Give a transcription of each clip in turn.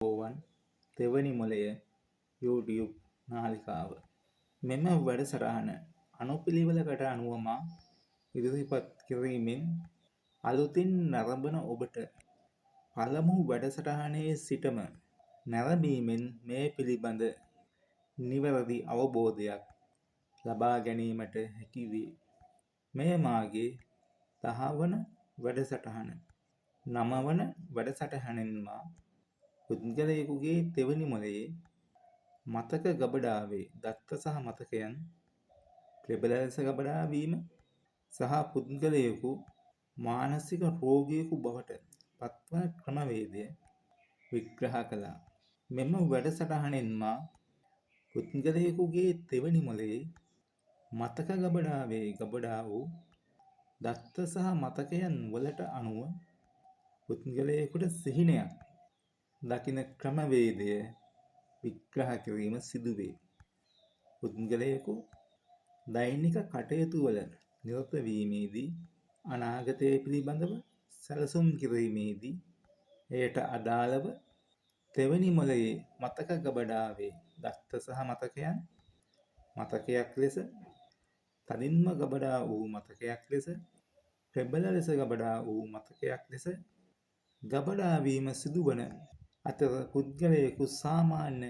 ඕවන් තෙවැනි මොලය YouTube නාලිකාව. මෙම වැඩසටහන අනුපිළිවෙලකට අනුව මා ඉදිරිපත් කිරීමෙන් අලුතින් නරඹන ඔබට පළමු වැඩසටහනේ සිටම නැරඹීමෙන් මේ පිළිබඳ නිවැරදි අවබෝධයක් ලබා ගැනීමට හැකි වේ. මෙය මාගේ 10 වන වැඩසටහන. 9 වන වැඩසටහනෙන් මා පුද්ගලයෙකුගේ තෙවැනි මොලයේ මතක ගබඩාවේ දත්ත සහ මතකයන් ප්‍රබල ලෙස ගබඩා වීම සහ පුද්ගලයෙකු මානසික රෝගියෙකු බවට පත්වන ක්‍රමවේදය විග්‍රහ කළා. මෙම වැඩසටහනෙන් මා පුද්ගලයෙකුගේ තෙවැනි මොලයේ මතක ගබඩාවේ ගබඩා වූ දත්ත සහ මතකයන් වලට අනුව පුද්ගලයෙකුට සිහිනයක් දකින ක්‍රමවේදය විග්‍රහ කිරීම සිදුවේ. පුද්ගලයෙකු දෛනික කටයුතු වල නිරත වීමේදී අනාගතය පිළිබඳව සැලසුම් කිරීමේදී එයට අදාළව තෙවැනි මොලයේ මතක ගබඩාවේ දත්ත සහ මතකයන් මතකයක් ලෙස තදින්ම ගබඩා වූ මතකයක් ලෙස ප්‍රබල ලෙස ගබඩා වූ මතකයක් ලෙස ගබඩා වීම සිදුවන අතර පුද්ගලයෙකු සාමාන්‍ය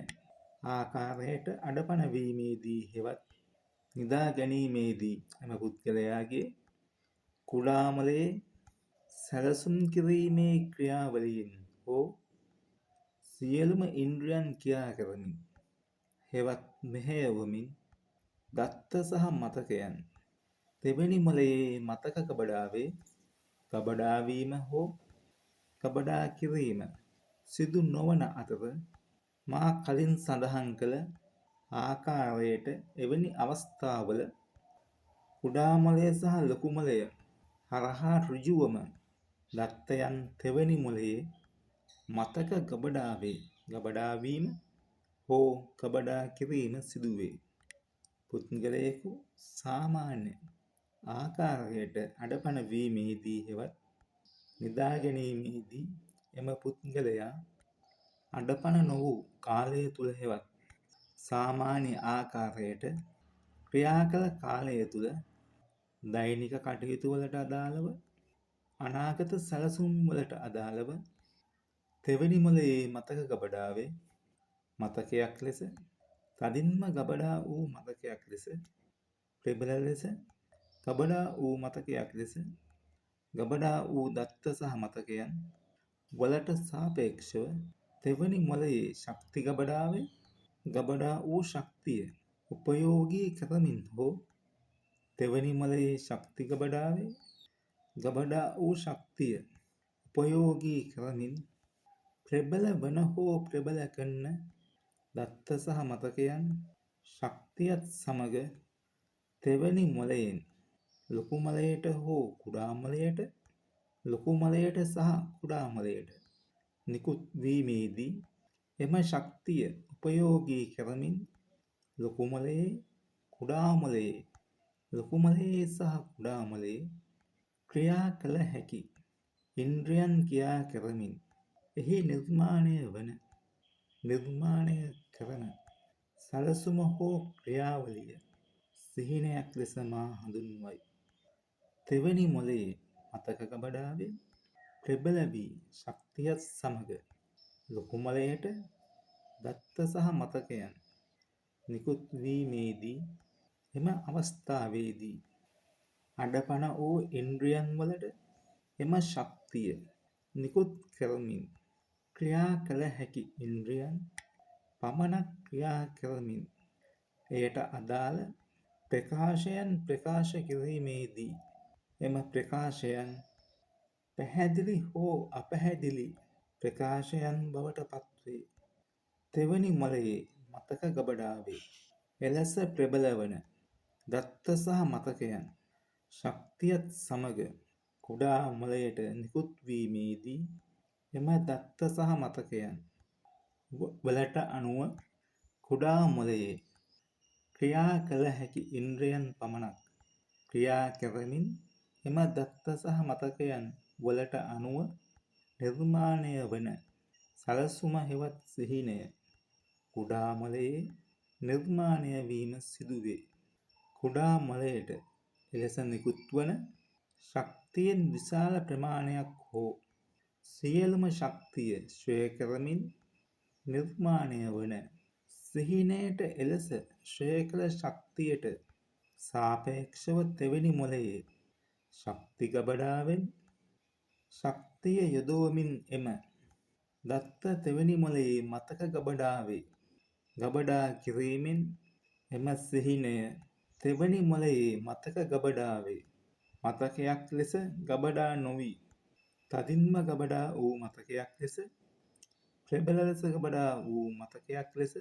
ආකාරයට අඩපණ වීමේදී හෙවත් නිදා ගැනීමේදී එම පුද්ගලයාගේ කුඩා මොලයේ සැලසුම් කිරීමේ ක්‍රියාවලියෙන් හෝ සියලුම ඉන්ද්‍රියන් ක්‍රියා කරමින් හෙවත් මෙහෙයවමින් දත්ත සහ මතකයන් තෙවැනි මොලයේ මතක ගබඩාවේ ගබඩා වීම හෝ ගබඩා කිරීම සිදු නොවන අතර මා කලින් සඳහන් කළ ආකාරයට එවැනි අවස්ථාවල කුඩා මොලය සහ ලොකු මොලය හරහා ඍජුවම දත්තයන් තෙවැනි මොලයේ මතක ගබඩාවේ ගබඩා වීම හෝ ගබඩා කිරීම සිදුවේ. පුද්ගලයෙකු සාමාන්‍ය ආකාරයට අඩපණ වීමේදී හෙවත් නිදා ගැනීමේදී එම පුද්ගලයා අඩපණ නොවූ කාලය තුළ හෙවත් සාමාන්‍ය ආකාරයට ක්‍රියා කළ කාලය තුළ දෛනික කටයුතු වලට අදාළව අනාගත සැලසුම් වලට අදාළව තෙවැනි මොලයේ මතක ගබඩාවේ මතකයක් ලෙස තදින්ම ගබඩා වූ මතකයක් ලෙස ප්‍රබල ලෙස ගබඩා වූ මතකයක් ලෙස ගබඩා වූ දත්ත සහ මතකයන් වලට සාපේක්ෂව තෙවැනි මොලයේ ශක්ති ගබඩාවේ ගබඩා වූ ශක්තිය උපයෝගී කරමින් හෝ තෙවැනි මොලයේ ශක්ති ගබඩාවේ ගබඩා වූ ශක්තිය උපයෝගී කරමින් ප්‍රබල වන හෝ ප්‍රබල කරන දත්ත සහ මතකයන් ශක්තියත් සමග තෙවැනි මොලයෙන් ලොකු මොලයට හෝ කුඩා මොලයට ලොකු මොලයට සහ කුඩා මොලයට නිකුත් වීමේදී එම ශක්තිය උපයෝගී කරමින් ලොකු මොලයේ කුඩා මොලයේ ලොකු මොලයේ සහ කුඩා මොලයේ ක්‍රියා කළ හැකි ඉන්ද්‍රියන් ක්‍රියා කරමින් එහි නිර්මාණය කරන සැලසුම හෝ ක්‍රියාවලිය සිහිනයක් ලෙස මා හඳුන්වයි. තෙවැනි මොලයේ මතක ගබඩාවේ ප්‍රබල වී ශක්තියත් සමග ලොකු මොලයට දත්ත සහ මතකයන් නිකුත් වීමේදී එම අවස්ථාවේදී අඩපණ වූ ඉන්ද්‍රියන් වලට එම ශක්තිය නිකුත් කරමින් ක්‍රියා කළ හැකි ඉන්ද්‍රියන් පමණක් ක්‍රියා කරමින් එයට අදාළ ප්‍රකාශයන් ප්‍රකාශ කිරීමේදී එම ප්‍රකාශයන් පැහැදිලි හෝ අපැහැදිලි ප්‍රකාශයන් බවට පත්වේ. තෙවැනි මොලයේ මතක ගබඩාවේ එලෙස ප්‍රබල වන දත්ත සහ මතකයන් ශක්තියත් සමග කුඩා මොලයට නිකුත් වීමේදී එම දත්ත සහ මතකයන් වලට අනුව කුඩා මොලයේ ක්‍රියා කළ හැකි ඉන්ද්‍රියන් පමණක් ක්‍රියා කරමින් එම දත්ත සහ මතකයන් වලට අනුව නිර්මාණය වන සැලසුම හෙවත් සිහිනය කුඩා මොලයේ නිර්මාණය වීම සිදුවේ. කුඩා මොලයට එලෙස නිකුත් වන ශක්තියෙන් විශාල ප්‍රමාණයක් හෝ සියලුම ශක්තිය ක්ෂය කරමින් නිර්මාණය වන සිහිනයට එලෙස ක්ෂය කළ ශක්තියට සාපේක්ෂව තෙවැනි මොලයේ ශක්ති ගබඩාවෙන් ශක්තිය යොදවමින් එම දත්ත තෙවැනි මොලයේ මතක ගබඩාවේ ගබඩා කිරීමෙන් එම සිහිනය තෙවැනි මොලයේ මතක ගබඩාවේ මතකයක් ලෙස ගබඩා නොවී තදින්ම ගබඩා වූ මතකයක් ලෙස ප්‍රබල ලෙස ගබඩා වූ මතකයක් ලෙස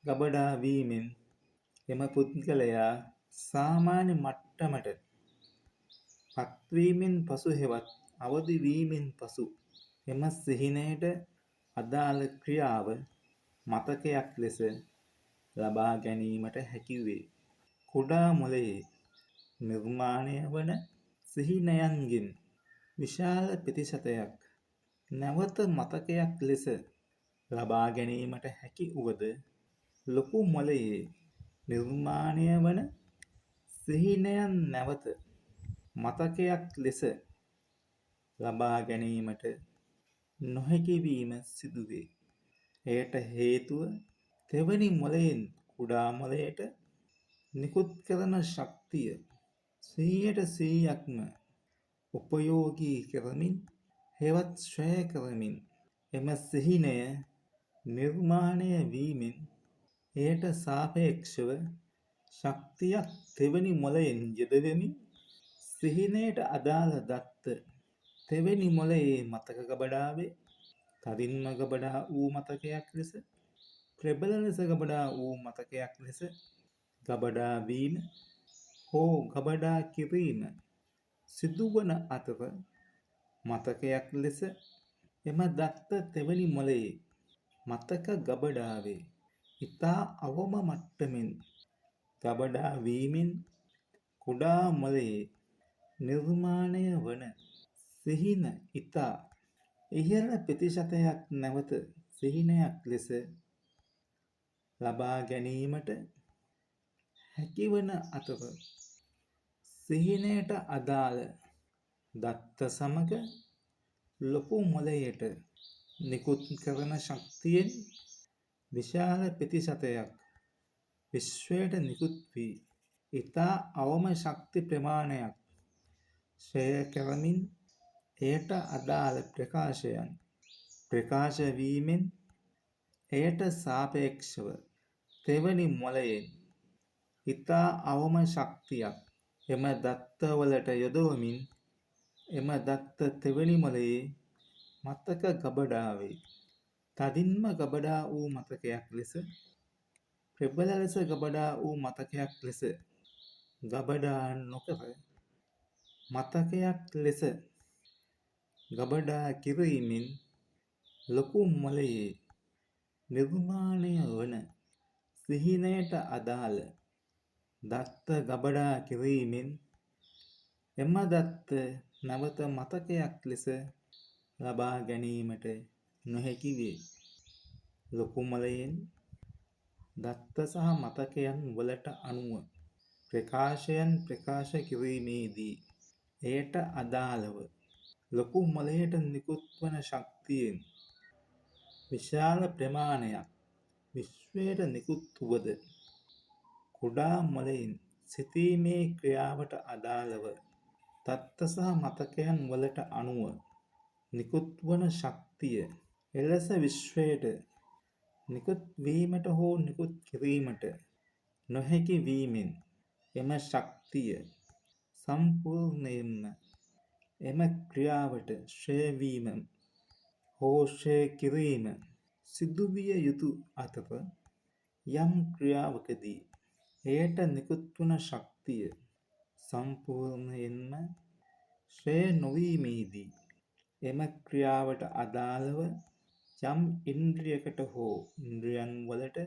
ගබඩා වීමෙන් එම පුද්ගලයා සාමාන්‍ය මට්ටමට පත්වීමෙන් පසු හෙවත් අවදි වීමෙන් පසු එම සිහිනයට අදාළ ක්‍රියාව මතකයක් ලෙස ලබා ගැනීමට හැකි වේ. කුඩා මොලයේ නිර්මාණය වන සිහිනයන්ගෙන් විශාල ප්‍රතිශතයක් නැවත මතකයක් ලෙස ලබා ගැනීමට හැකි වුවද ලොකු මොලයේ නිර්මාණය වන සිහිනයන් නැවත මතකයක් ලෙස ලබා ගැනීමට නොහැකි වීම සිදුවේ. එයට හේතුව තෙවැනි මොලයෙන් කුඩා මොලයට නිකුත් කරන ශක්තිය 100%ක්ම උපයෝගී කරමින් හෙවත් ක්ෂය කරමින් එම සිහිනය නිර්මාණය වීමෙන් එයට සාපේක්ෂව ශක්තියක් තෙවැනි මොලයෙන් යෙදවෙමින් සිහිනයට අදාළ දත්ත තෙවැනි මොලයේ මතක ගබඩාවේ තදින්ම ගබඩා වූ මතකයක් ලෙස ප්‍රබල ලෙස ගබඩා වූ මතකයක් ලෙස ගබඩා වීම හෝ ගබඩා කිරීම සිදුවන අතර මතකයක් ලෙස එම දත්ත තෙවැනි මොලයේ මතක ගබඩාවේ ඉතා අවම මට්ටමින් ගබඩා වීමෙන් කුඩා මොලයේ නිර්මාණය වන සිහින ඉතා ඉහළ ප්‍රතිශතයක් නැවත සිහිනයක් ලෙස ලබා ගැනීමට හැකිවන අතර සිහිනයට අදාළ දත්ත සමග ලොකු මොලයට නිකුත් කරන ශක්තියෙන් විශාල ප්‍රතිශතයක් විශ්වයට නිකුත් වී ඉතා අවම ශක්ති ප්‍රමාණයක් ක්ෂය කරමින් එයට අදාළ ප්‍රකාශයන් ප්‍රකාශ වීමෙන් එයට සාපේක්ෂව තෙවැනි මොලයෙන් ඉතා අවම ශක්තියක් එම දත්තවලට යොදවමින් එම දත්ත තෙවැනි මොලයේ මතක ගබඩාවේ තදින්ම ගබඩා වූ මතකයක් ලෙස ප්‍රබල ලෙස ගබඩා වූ මතකයක් ලෙස ගබඩා නොකර මතකයක් ලෙස ගබඩා කිරීමෙන් ලොකු මොලයේ නිර්මාණය වන සිහිනයට අදාළ දත්ත ගබඩා කිරීමෙන් එම දත්ත නැවත මතකයක් ලෙස ලබා ගැනීමට නොහැකි වේ. ලොකු මොලයෙන් දත්ත සහ මතකයන් වලට අනුව ප්‍රකාශයන් ප්‍රකාශ කිරීමේදී එයට අදාළව ලොකු මොලයට නිකුත් වන ශක්තියෙන් විශාල ප්‍රමාණයක් විශ්වයට නිකුත් වුවද කුඩා මොලයෙන් සිතීමේ ක්‍රියාවට අදාළව දත්ත සහ මතකයන් වලට අනුව නිකුත් වන ශක්තිය එලෙස විශ්වයට නිකුත් වීමට හෝ නිකුත් කිරීමට නොහැකි වීමෙන් එම ශක්තිය සම්පූර්ණයෙන්ම එම ක්‍රියාවට ක්ෂය වීම හෝ ක්ෂය කිරීම සිදුවිය යුතු අතර යම් ක්‍රියාවකදී එයට නිකුත් වන ශක්තිය සම්පූර්ණයෙන්ම ක්ෂය නොවීමේදී එම ක්‍රියාවට අදාළව යම් ඉන්ද්‍රියකට හෝ ඉන්ද්‍රියන් වලට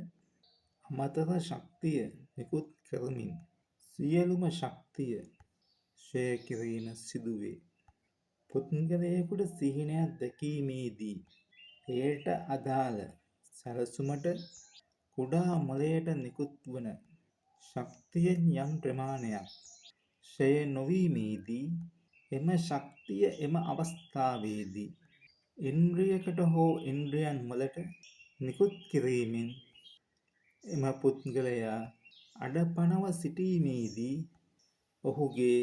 අමතර ශක්තිය නිකුත් කරමින් සියලුම ශක්තිය ක්ෂය කිරීම සිදුවේ. පුද්ගලයෙකුට සිහිනයක් දැකීමේදී එයට අදාළ සැලසුමට කුඩා මොළයට නිකුත් වන ශක්තියෙන් යම් ප්‍රමාණයක් ක්ෂය නොවීමේදී එම ශක්තිය එම අවස්ථාවේදී ඉන්ද්‍රියකට හෝ ඉන්ද්‍රියන් වලට නිකුත් කිරීමෙන් එම පුද්ගලයා අඩපණව සිටීමේදී ඔහුගේ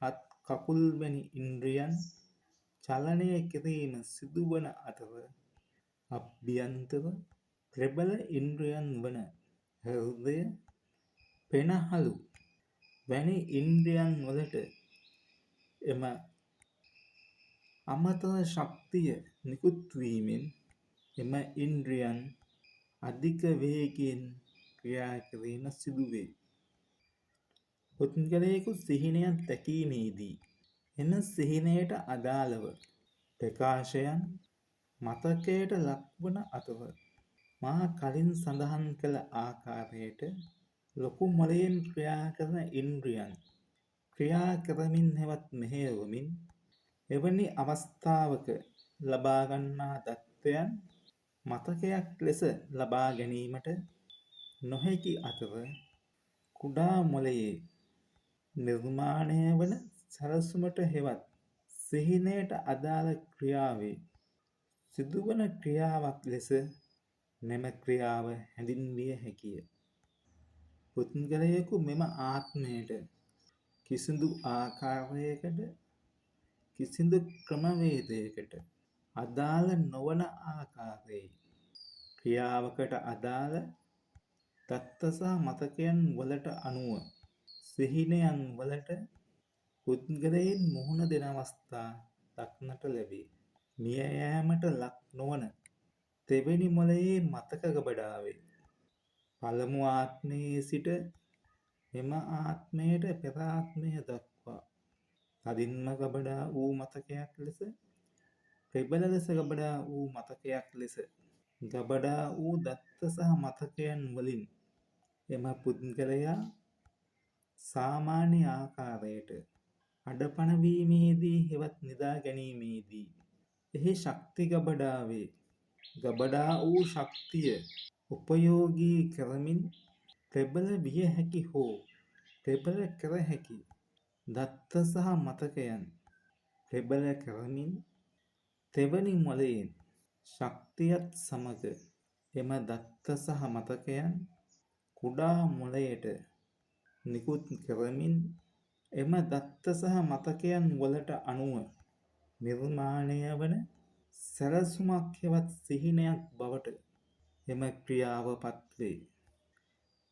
අත් කකුල් වැනි ඉන්ද්‍රියන් චලනය කිරීම සිදුවන අතර අභ්‍යන්තර ප්‍රබල ඉන්ද්‍රියන් වන හෘදය, පෙනහළු වැනි ඉන්ද්‍රියන් වලට එම අමතර ශක්තිය නිකුත් වීමෙන් එම ඉන්ද්‍රියන් අධික වේගයෙන් ක්‍රියා කිරීම සිදුවේ. පුද්ගලයෙකු සිහිනයක් දැකීමේදී එන සිහිනයට අදාළව ප්‍රකාශයන් මතකයට ලක්වන අතර මා කලින් සඳහන් කළ ආකාරයට ලොකු මොළයෙන් ක්‍රියා කරන ඉන්ද්‍රියන් ක්‍රියා කරමින් හෙවත් මෙහෙයවමින් එවැනි අවස්ථාවක ලබා ගන්නා தත්ත්වයන් මතකයක් ලෙස ලබා ගැනීමට නොහැකි අතර කුඩා මොළයේ නිර්මාණය වන සැලසුමට හෙවත් සිහිනයට අදාළ ක්‍රියාවේ සිදුවන ක්‍රියාවක් ලෙස මෙම ක්‍රියාව හැඳින්විය හැකිය. පුද්ගලයෙකු මෙම ආත්මයට කිසිදු ආකාරයකට කිසිදු ක්‍රමවේදයකට අදාළ නොවන ආකාරයේ ක්‍රියාවකට අදාළ තත්ත්ව සහ මතකයන් වලට අනුව සිහිනයන් වලට පුද්ගලයන් මුහුණ දෙන අවස්ථා දක්නට ලැබේ. මිය යෑමට ලක් නොවන තෙවැනි මොළයේ මතක ගබඩාවේ පළමු ආත්මයේ සිට මෙම ආත්මයට පෙර ආත්මය දක්වා කදින්ම ගබඩා වූ මතකයක් ලෙස ප්‍රබල ලෙස ගබඩා වූ මතකයක් ලෙස ගබඩා වූ දත්ත සහ මතකයන් වලින් එම පුද්ගලයා සාමාන්‍ය ආකාරයට අඩපණ වීමේදී හෙවත් නිදා ගැනීමේදී එහි ශක්ති ගබඩාවේ ගබඩා වූ ශක්තිය උපයෝගී කරමින් ප්‍රබල විය හැකි හෝ ප්‍රබල කර හැකි දත්ත සහ මතකයන් ප්‍රබල කරමින් තෙවැනි මොළයෙන් ශක්තියත් සමග එම දත්ත සහ මතකයන් කුඩා මොළයට නිකුත් කරමින් එම දත්ත සහ මතකයන් වලට අනුව නිර්මාණය වන සැලසුමක් හෙවත් සිහිනයක් බවට එම ක්‍රියාව පත්වේ.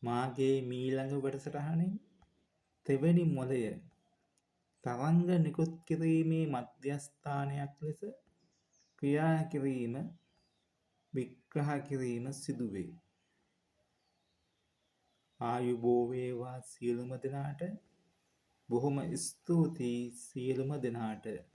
මාගේ මීළඟ වැඩසටහනින් තෙවැනි මොළය තරංග නිකුත් කිරීමේ මධ්‍යස්ථානයක් ලෙස ක්‍රියා කිරීම විග්‍රහ කිරීම සිදුවේ. ආයුබෝ වේවා සියලුම දෙනාට. බොහොම ස්තුතියි සියලුම දෙනාට.